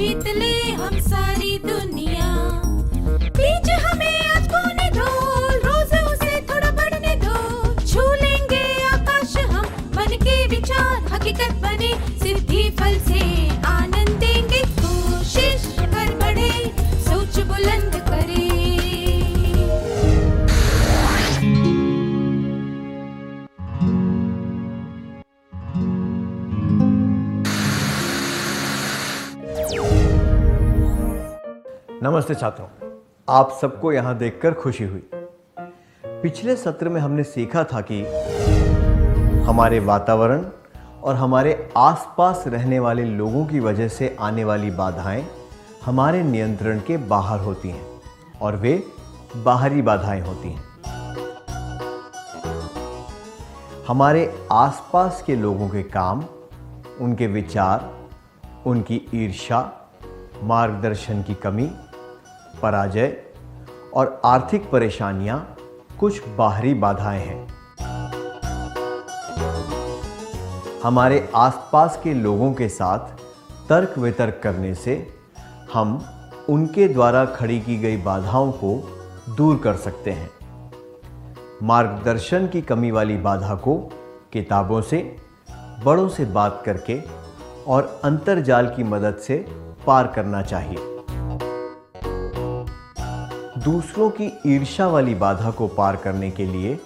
जीत ले हम सारी दुनिया। बीच हमें आज बोने दो, रोज उसे थोड़ा बढ़ने दो। छू लेंगे आकाश हम, मन के विचार हकीकत बने। सिद्धि फल से आनंद देंगे, कोशिश कर बढ़े, सोच बुलंद करे। नमस्ते छात्रों, आप सबको यहाँ देखकर खुशी हुई। पिछले सत्र में हमने सीखा था कि हमारे वातावरण और हमारे आसपास रहने वाले लोगों की वजह से आने वाली बाधाएं हमारे नियंत्रण के बाहर होती हैं और वे बाहरी बाधाएं होती हैं। हमारे आसपास के लोगों के काम, उनके विचार, उनकी ईर्ष्या, मार्गदर्शन की कमी, पराजय और आर्थिक परेशानियां कुछ बाहरी बाधाएं हैं। हमारे आसपास के लोगों के साथ तर्क वितर्क करने से हम उनके द्वारा खड़ी की गई बाधाओं को दूर कर सकते हैं। मार्गदर्शन की कमी वाली बाधा को किताबों से, बड़ों से बात करके और अंतर्जाल की मदद से पार करना चाहिए। दूसरों की ईर्ष्या वाली बाधा को पार करने के लिए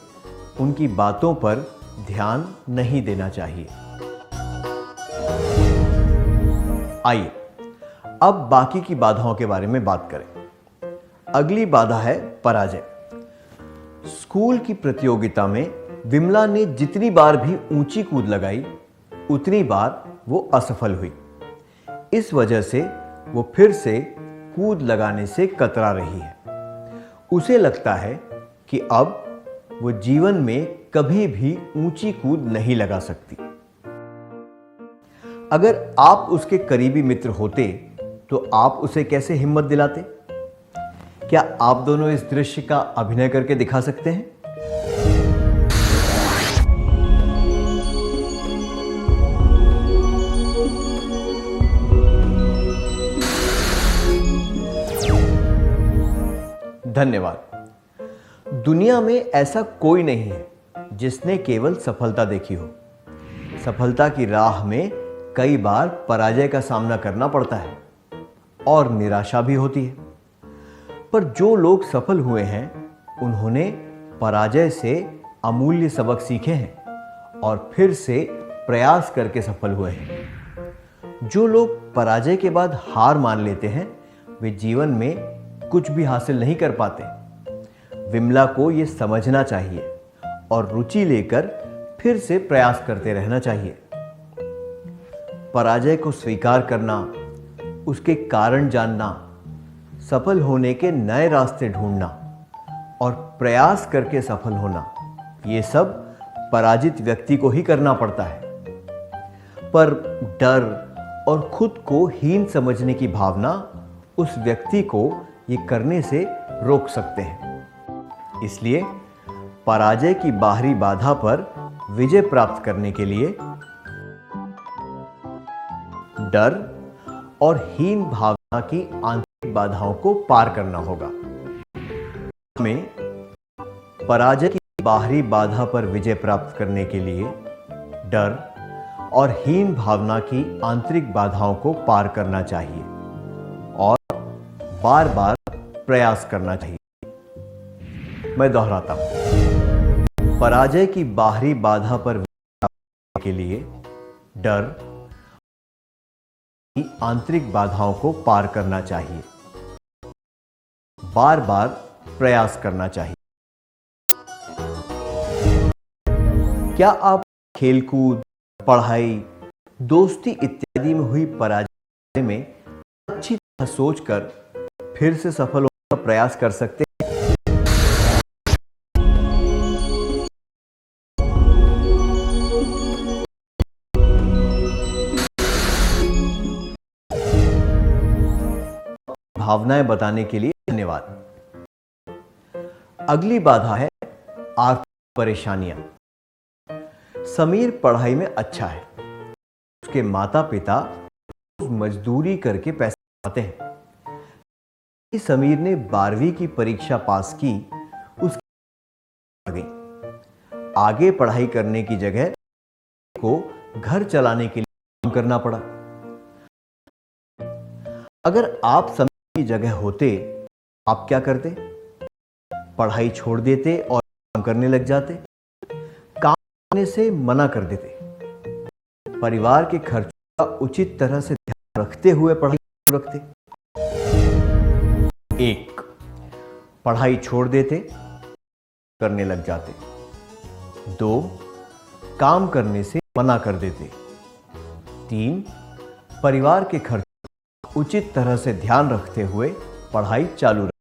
उनकी बातों पर ध्यान नहीं देना चाहिए। आइए अब बाकी की बाधाओं के बारे में बात करें। अगली बाधा है पराजय। स्कूल की प्रतियोगिता में विमला ने जितनी बार भी ऊंची कूद लगाई, उतनी बार वो असफल हुई। इस वजह से वो फिर से कूद लगाने से कतरा रही है। उसे लगता है कि अब वो जीवन में कभी भी ऊंची कूद नहीं लगा सकती। अगर आप उसके करीबी मित्र होते तो आप उसे कैसे हिम्मत दिलाते? क्या आप दोनों इस दृश्य का अभिनय करके दिखा सकते हैं? धन्यवाद। दुनिया में ऐसा कोई नहीं है जिसने केवल सफलता देखी हो। सफलता की राह में कई बार पराजय का सामना करना पड़ता है और निराशा भी होती है। पर जो लोग सफल हुए हैं, उन्होंने पराजय से अमूल्य सबक सीखे हैं और फिर से प्रयास करके सफल हुए हैं। जो लोग पराजय के बाद हार मान लेते हैं, वे जीवन में कुछ भी हासिल नहीं कर पाते। विमला को यह समझना चाहिए और रुचि लेकर फिर से प्रयास करते रहना चाहिए। पराजय को स्वीकार करना, उसके कारण जानना, सफल होने के नए रास्ते ढूंढना और प्रयास करके सफल होना, ये सब पराजित व्यक्ति को ही करना पड़ता है। पर डर और खुद को हीन समझने की भावना उस व्यक्ति को ये करने से रोक सकते हैं। इसलिए पराजय की बाहरी बाधा पर विजय प्राप्त करने के लिए डर और हीन भावना की आंतरिक बाधाओं को पार करना होगा। हमें पराजय की बाहरी बाधा पर विजय प्राप्त करने के लिए डर और हीन भावना की आंतरिक बाधाओं को पार करना चाहिए और बार बार प्रयास करना चाहिए। मैं दोहराता हूं, पराजय की बाहरी बाधा पर विजय प्राप्त करने के लिए डर की आंतरिक बाधाओं को पार करना चाहिए, बार बार प्रयास करना चाहिए। क्या आप खेलकूद, पढ़ाई, दोस्ती इत्यादि में हुई पराजय में अच्छी तरह सोचकर फिर से सफल होने का प्रयास कर सकते हैं? भावनाएं बताने के लिए धन्यवाद। अगली बाधा है आर्थिक परेशानियां। समीर पढ़ाई में अच्छा है। उसके माता पिता मजदूरी करके पैसे आते हैं कि समीर ने 12वीं की परीक्षा पास की, उसकी आगे पढ़ाई करने की जगह को घर चलाने के लिए काम करना पड़ा। अगर आप समीर की जगह होते, आप क्या करते? पढ़ाई छोड़ देते और काम करने लग जाते, काम करने से मना कर देते, परिवार के खर्चों का उचित तरह से ध्यान रखते हुए पढ़ाई रखते। 1, पढ़ाई छोड़ देते, करने लग जाते। 2, काम करने से मना कर देते। 3, परिवार के खर्च उचित तरह से ध्यान रखते हुए पढ़ाई चालू रखते।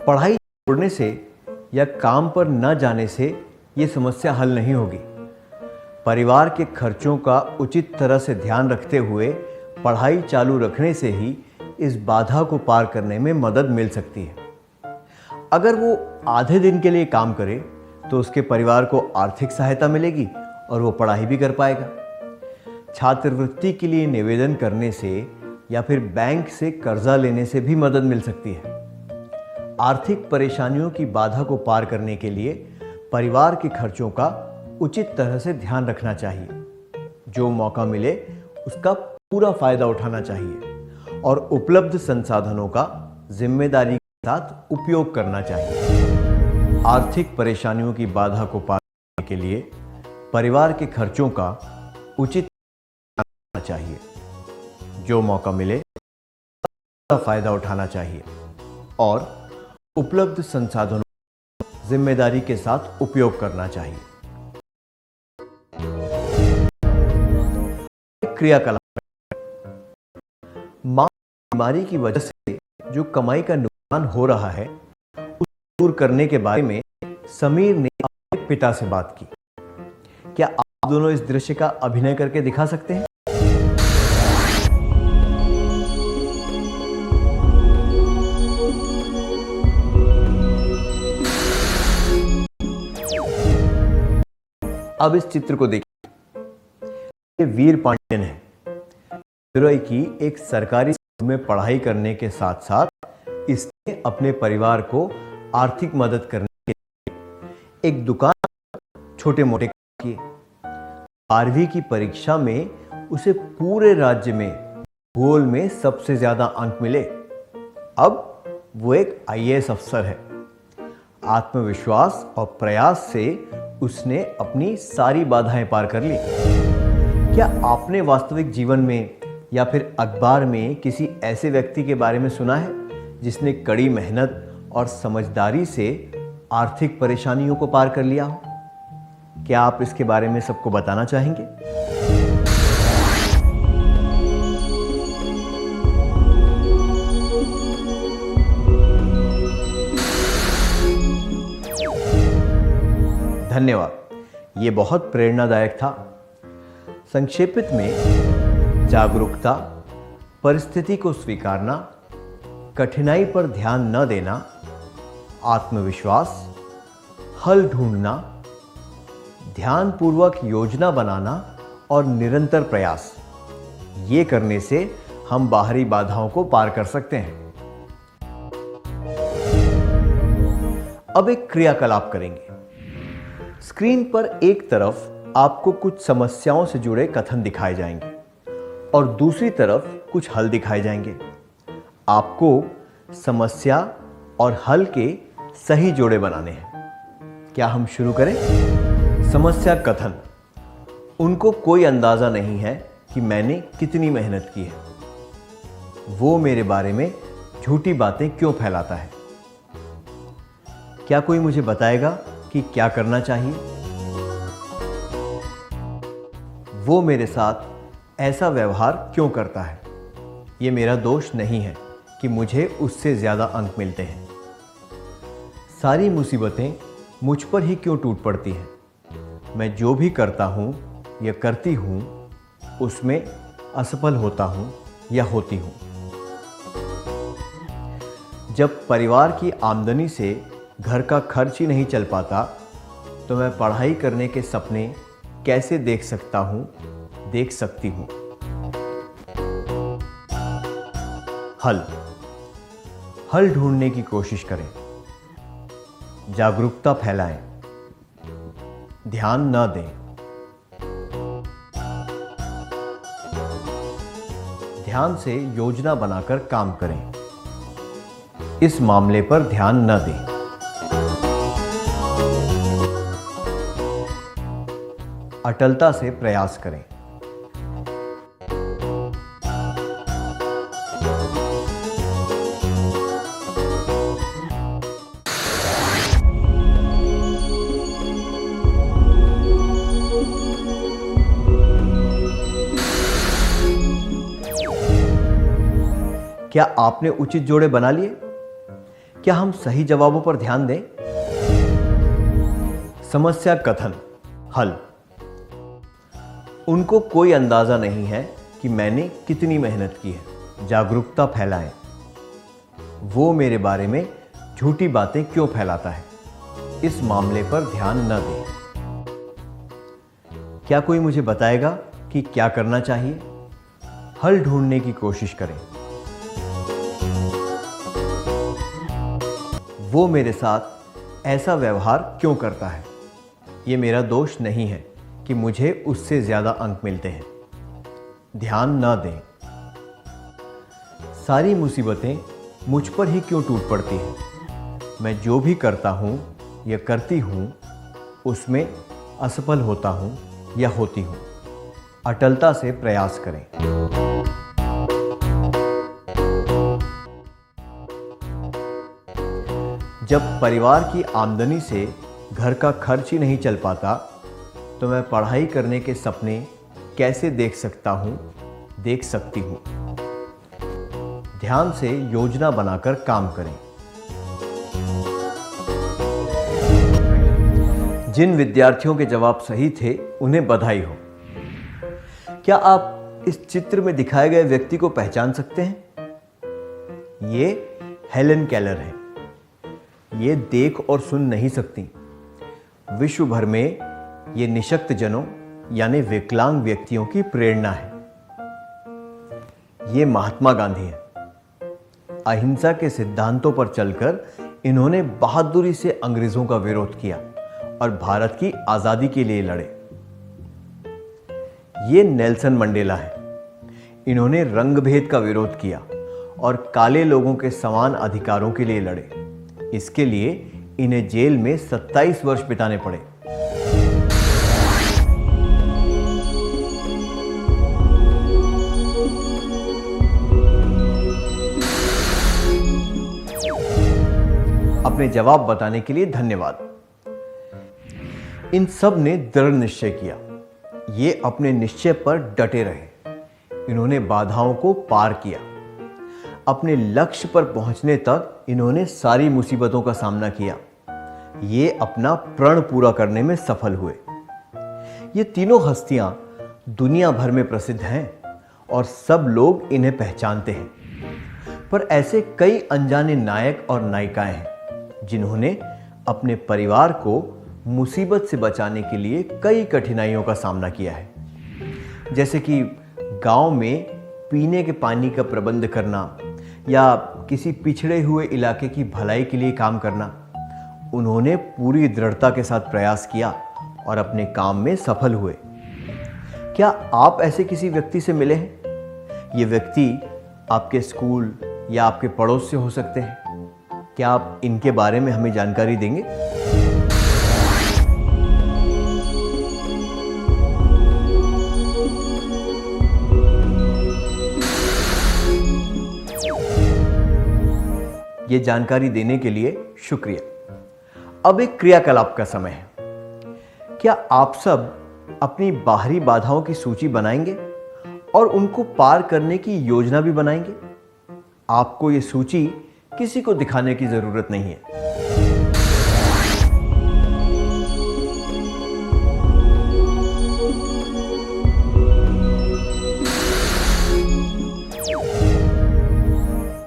पढ़ाई छोड़ने से या काम पर न जाने से यह समस्या हल नहीं होगी। परिवार के खर्चों का उचित तरह से ध्यान रखते हुए पढ़ाई चालू रखने से ही इस बाधा को पार करने में मदद मिल सकती है। अगर वो आधे दिन के लिए काम करे तो उसके परिवार को आर्थिक सहायता मिलेगी और वो पढ़ाई भी कर पाएगा। छात्रवृत्ति के लिए निवेदन करने से या फिर बैंक से कर्जा लेने से भी मदद मिल सकती है। आर्थिक परेशानियों की बाधा को पार करने के लिए परिवार के खर्चों का उचित तरह से ध्यान रखना चाहिए। जो मौका मिले उसका पूरा फायदा उठाना चाहिए और उपलब्ध संसाधनों का जिम्मेदारी के साथ उपयोग करना चाहिए। आर्थिक परेशानियों की बाधा को पार करने के लिए परिवार के खर्चों का उचित ध्यान रखना चाहिए। जो मौका मिले उसका फायदा उठाना चाहिए और उपलब्ध संसाधनों का जिम्मेदारी के साथ उपयोग करना चाहिए। क्रियाकलाप। मां की बीमारी की वजह से जो कमाई का नुकसान हो रहा है उसे दूर करने के बारे में समीर ने अपने पिता से बात की। क्या आप दोनों इस दृश्य का अभिनय करके दिखा सकते हैं? अब इस चित्र को देखिए। ये वीर पांड्यन है। मदुरई की एक सरकारी स्कूल में पढ़ाई करने के साथ साथ इसने अपने परिवार को आर्थिक मदद करने के लिए एक दुकान छोटे मोटे किए। 12वीं की परीक्षा में उसे पूरे राज्य में भूगोल में सबसे ज्यादा अंक मिले। अब वो एक IAS अफसर है। आत्मविश्वास और प्रयास से उसने अपनी सारी बाधाएं पार कर ली। क्या आपने वास्तविक जीवन में या फिर अखबार में किसी ऐसे व्यक्ति के बारे में सुना है जिसने कड़ी मेहनत और समझदारी से आर्थिक परेशानियों को पार कर लिया हो? क्या आप इसके बारे में सबको बताना चाहेंगे? धन्यवाद। ये बहुत प्रेरणादायक था। संक्षेपित में जागरूकता, परिस्थिति को स्वीकारना, कठिनाई पर ध्यान न देना, आत्मविश्वास, हल ढूंढना, ध्यानपूर्वक योजना बनाना और निरंतर प्रयास, ये करने से हम बाहरी बाधाओं को पार कर सकते हैं। अब एक क्रियाकलाप करेंगे। स्क्रीन पर एक तरफ आपको कुछ समस्याओं से जुड़े कथन दिखाए जाएंगे और दूसरी तरफ कुछ हल दिखाए जाएंगे। आपको समस्या और हल के सही जोड़े बनाने हैं। क्या हम शुरू करें? समस्या कथन। उनको कोई अंदाजा नहीं है कि मैंने कितनी मेहनत की है। वो मेरे बारे में झूठी बातें क्यों फैलाता है? क्या कोई मुझे बताएगा कि क्या करना चाहिए? वो मेरे साथ ऐसा व्यवहार क्यों करता है? ये मेरा दोष नहीं है कि मुझे उससे ज़्यादा अंक मिलते हैं। सारी मुसीबतें मुझ पर ही क्यों टूट पड़ती हैं? मैं जो भी करता हूँ या करती हूँ उसमें असफल होता हूँ या होती हूँ। जब परिवार की आमदनी से घर का खर्च ही नहीं चल पाता तो मैं पढ़ाई करने के सपने कैसे देख सकता हूं, देख सकती हूं। हल ढूंढने की कोशिश करें, जागरूकता फैलाएं, ध्यान न दें, ध्यान से योजना बनाकर काम करें, इस मामले पर ध्यान न दें। अटलता से प्रयास करें, क्या आपने उचित जोड़े बना लिए? क्या हम सही जवाबों पर ध्यान दें? समस्या कथन, हल। उनको कोई अंदाजा नहीं है कि मैंने कितनी मेहनत की है। जागरूकता फैलाएं, वो मेरे बारे में झूठी बातें क्यों फैलाता है, इस मामले पर ध्यान न दें। क्या कोई मुझे बताएगा कि क्या करना चाहिए? हल ढूंढने की कोशिश करें, वो मेरे साथ ऐसा व्यवहार क्यों करता है? ये मेरा दोष नहीं है कि मुझे उससे ज्यादा अंक मिलते हैं। ध्यान न दें। सारी मुसीबतें मुझ पर ही क्यों टूट पड़ती हैं? मैं जो भी करता हूं या करती हूं उसमें असफल होता हूं या होती हूं। अटलता से प्रयास करें। जब परिवार की आमदनी से घर का खर्च ही नहीं चल पाता तो मैं पढ़ाई करने के सपने कैसे देख सकता हूं, देख सकती हूं। ध्यान से योजना बनाकर काम करें। जिन विद्यार्थियों के जवाब सही थे उन्हें बधाई हो। क्या आप इस चित्र में दिखाए गए व्यक्ति को पहचान सकते हैं? ये हेलन केलर है। ये देख और सुन नहीं सकती। विश्व भर में ये निशक्त जनों यानी विकलांग व्यक्तियों की प्रेरणा है। ये महात्मा गांधी हैं। अहिंसा के सिद्धांतों पर चलकर इन्होंने बहादुरी से अंग्रेजों का विरोध किया और भारत की आजादी के लिए लड़े। ये नेल्सन मंडेला है। इन्होंने रंगभेद का विरोध किया और काले लोगों के समान अधिकारों के लिए लड़े। इसके लिए इन्हें जेल में 27 वर्ष बिताने पड़े। अपने जवाब बताने के लिए धन्यवाद। इन सब ने दृढ़ निश्चय किया। ये अपने निश्चय पर डटे रहे। इन्होंने बाधाओं को पार किया। अपने लक्ष्य पर पहुंचने तक इन्होंने सारी मुसीबतों का सामना किया। ये अपना प्रण पूरा करने में सफल हुए। ये तीनों हस्तियां दुनिया भर में प्रसिद्ध हैं और सब लोग इन्हें पहचानते हैं। पर ऐसे कई अनजाने नायक और नायिकाएं हैं जिन्होंने अपने परिवार को मुसीबत से बचाने के लिए कई कठिनाइयों का सामना किया है। जैसे कि गांव में पीने के पानी का प्रबंध करना या किसी पिछड़े हुए इलाके की भलाई के लिए काम करना। उन्होंने पूरी दृढ़ता के साथ प्रयास किया और अपने काम में सफल हुए। क्या आप ऐसे किसी व्यक्ति से मिले हैं? ये व्यक्ति आपके स्कूल या आपके पड़ोस से हो सकते हैं। क्या आप इनके बारे में हमें जानकारी देंगे? ये जानकारी देने के लिए शुक्रिया। अब एक क्रियाकलाप का समय है। क्या आप सब अपनी बाहरी बाधाओं की सूची बनाएंगे और उनको पार करने की योजना भी बनाएंगे? आपको ये सूची किसी को दिखाने की जरूरत नहीं है।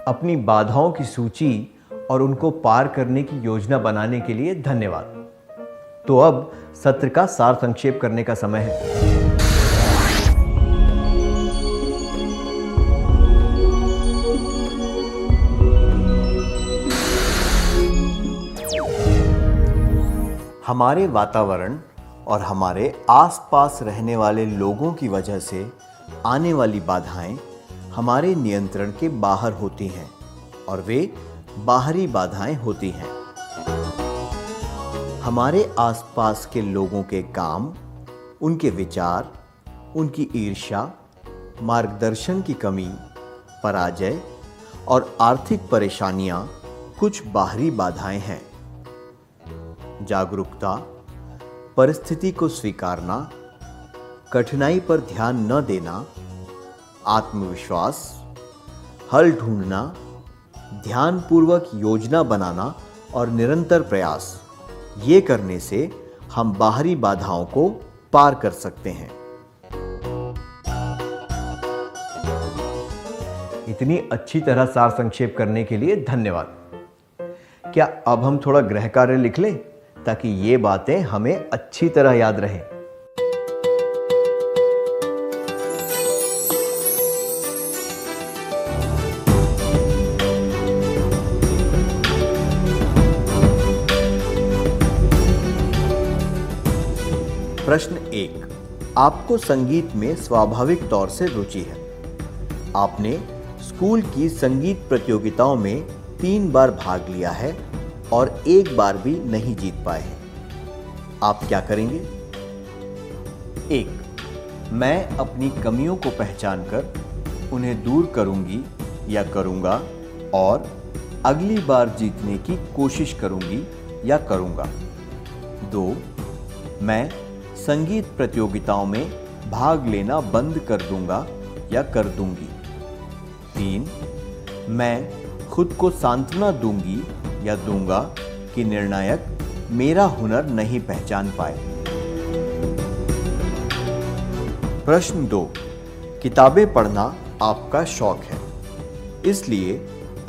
अपनी बाधाओं की सूची और उनको पार करने की योजना बनाने के लिए धन्यवाद। तो अब सत्र का सार संक्षेप करने का समय है। हमारे वातावरण और हमारे आसपास रहने वाले लोगों की वजह से आने वाली बाधाएं हमारे नियंत्रण के बाहर होती हैं और वे बाहरी बाधाएं होती हैं। हमारे आसपास के लोगों के काम, उनके विचार, उनकी ईर्ष्या, मार्गदर्शन की कमी, पराजय और आर्थिक परेशानियां कुछ बाहरी बाधाएं हैं। जागरूकता, परिस्थिति को स्वीकारना, कठिनाई पर ध्यान न देना, आत्मविश्वास, हल ढूंढना, ध्यानपूर्वक योजना बनाना और निरंतर प्रयास, ये करने से हम बाहरी बाधाओं को पार कर सकते हैं। इतनी अच्छी तरह सार संक्षेप करने के लिए धन्यवाद। क्या अब हम थोड़ा गृह कार्य लिख लें ताकि ये बातें हमें अच्छी तरह याद रहें? प्रश्न 1। आपको संगीत में स्वाभाविक तौर से रुचि है। आपने स्कूल की संगीत प्रतियोगिताओं में 3 बार भाग लिया है और 1 बार भी नहीं जीत पाए हैं। आप क्या करेंगे? 1। मैं अपनी कमियों को पहचानकर उन्हें दूर करूंगी या करूंगा और अगली बार जीतने की कोशिश करूंगी या करूंगा। 2। मैं संगीत प्रतियोगिताओं में भाग लेना बंद कर दूंगा या कर दूंगी। 3। मैं खुद को सांत्वना दूंगी या दूंगा कि निर्णायक मेरा हुनर नहीं पहचान पाए। प्रश्न 2। किताबें पढ़ना आपका शौक है, इसलिए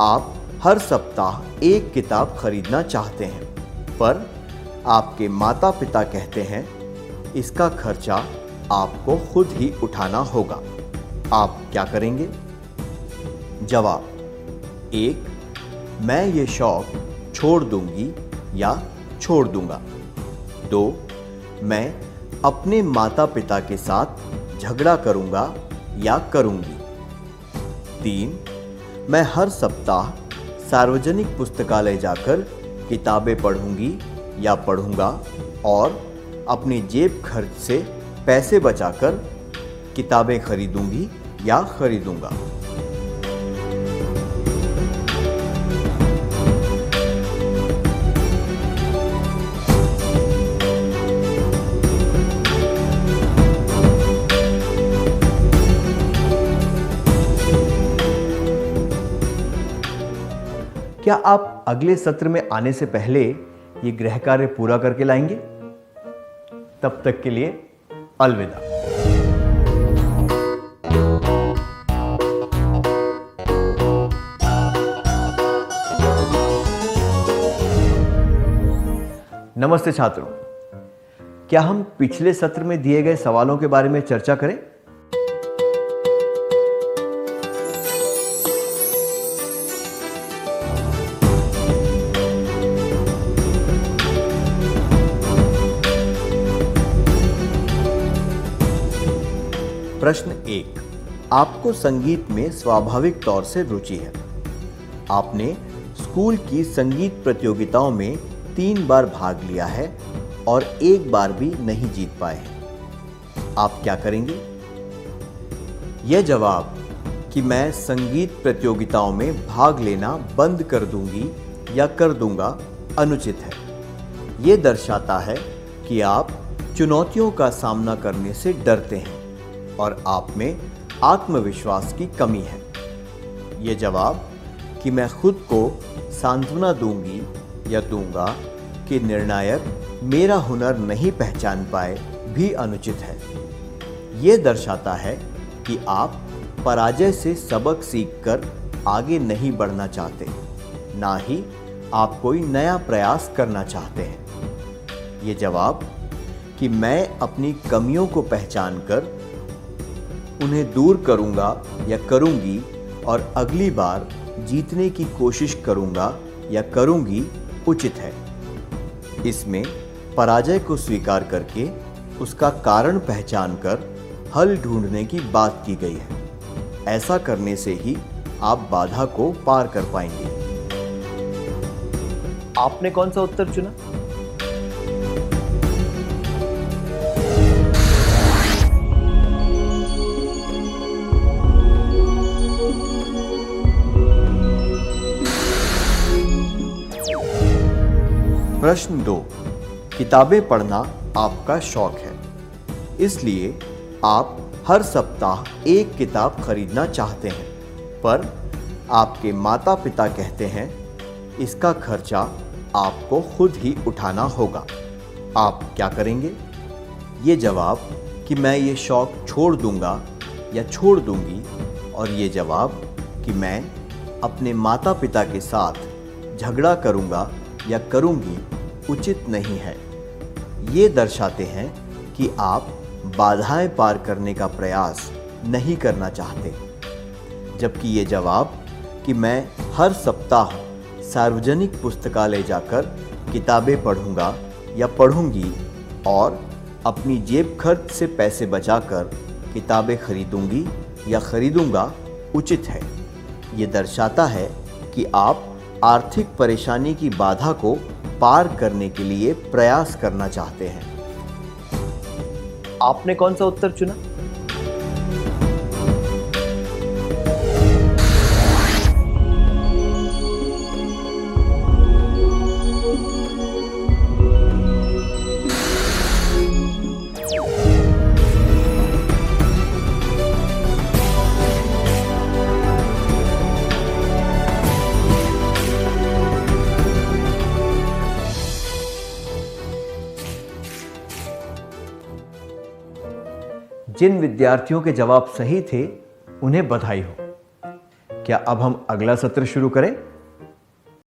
आप हर सप्ताह 1 किताब खरीदना चाहते हैं, पर आपके माता पिता कहते हैं इसका खर्चा आपको खुद ही उठाना होगा। आप क्या करेंगे? जवाब: 1। मैं ये शौक छोड़ दूंगी या छोड़ दूंगा। 2। मैं अपने माता पिता के साथ झगड़ा करूंगा या करूंगी। 3। मैं हर सप्ताह सार्वजनिक पुस्तकालय जाकर किताबें पढ़ूंगी या पढ़ूंगा और अपनी जेब खर्च से पैसे बचाकर किताबें खरीदूंगी या खरीदूंगा। क्या आप अगले सत्र में आने से पहले ये गृह कार्य पूरा करके लाएंगे? तब तक के लिए अलविदा। नमस्ते छात्रों, क्या हम पिछले सत्र में दिए गए सवालों के बारे में चर्चा करें? प्रश्न 1। आपको संगीत में स्वाभाविक तौर से रुचि है। आपने स्कूल की संगीत प्रतियोगिताओं में 3 बार भाग लिया है और 1 बार भी नहीं जीत पाए हैं। आप क्या करेंगे? यह जवाब कि मैं संगीत प्रतियोगिताओं में भाग लेना बंद कर दूंगी या कर दूंगा अनुचित है। ये दर्शाता है कि आप चुनौतियों का सामना करने से डरते हैं और आप में आत्मविश्वास की कमी है। ये जवाब कि मैं खुद को सांत्वना दूंगी या दूंगा कि निर्णायक मेरा हुनर नहीं पहचान पाए भी अनुचित है। ये दर्शाता है कि आप पराजय से सबक सीखकर आगे नहीं बढ़ना चाहते, ना ही आप कोई नया प्रयास करना चाहते हैं। ये जवाब कि मैं अपनी कमियों को पहचान कर उन्हें दूर करूंगा या करूंगी और अगली बार जीतने की कोशिश करूंगा या करूंगी उचित है। इसमें पराजय को स्वीकार करके उसका कारण पहचान कर हल ढूंढने की बात की गई है। ऐसा करने से ही आप बाधा को पार कर पाएंगे। आपने कौन सा उत्तर चुना? प्रश्न 2, किताबें पढ़ना आपका शौक है, इसलिए आप हर सप्ताह एक किताब खरीदना चाहते हैं, पर आपके माता पिता कहते हैं इसका खर्चा आपको खुद ही उठाना होगा। आप क्या करेंगे? ये जवाब कि मैं ये शौक छोड़ दूंगा या छोड़ दूंगी, और ये जवाब कि मैं अपने माता पिता के साथ झगड़ा करूंगा या करूंगी उचित नहीं है। ये दर्शाते हैं कि आप बाधाएं पार करने का प्रयास नहीं करना चाहते, जबकि ये जवाब कि मैं हर सप्ताह सार्वजनिक पुस्तकालय जाकर किताबें पढ़ूंगा या पढ़ूंगी और अपनी जेब खर्च से पैसे बचाकर किताबें खरीदूंगी या खरीदूंगा उचित है। ये दर्शाता है कि आप आर्थिक परेशानी की बाधा को पार करने के लिए प्रयास करना चाहते हैं। आपने कौन सा उत्तर चुना? जिन विद्यार्थियों के जवाब सही थे उन्हें बधाई हो। क्या अब हम अगला सत्र शुरू करें?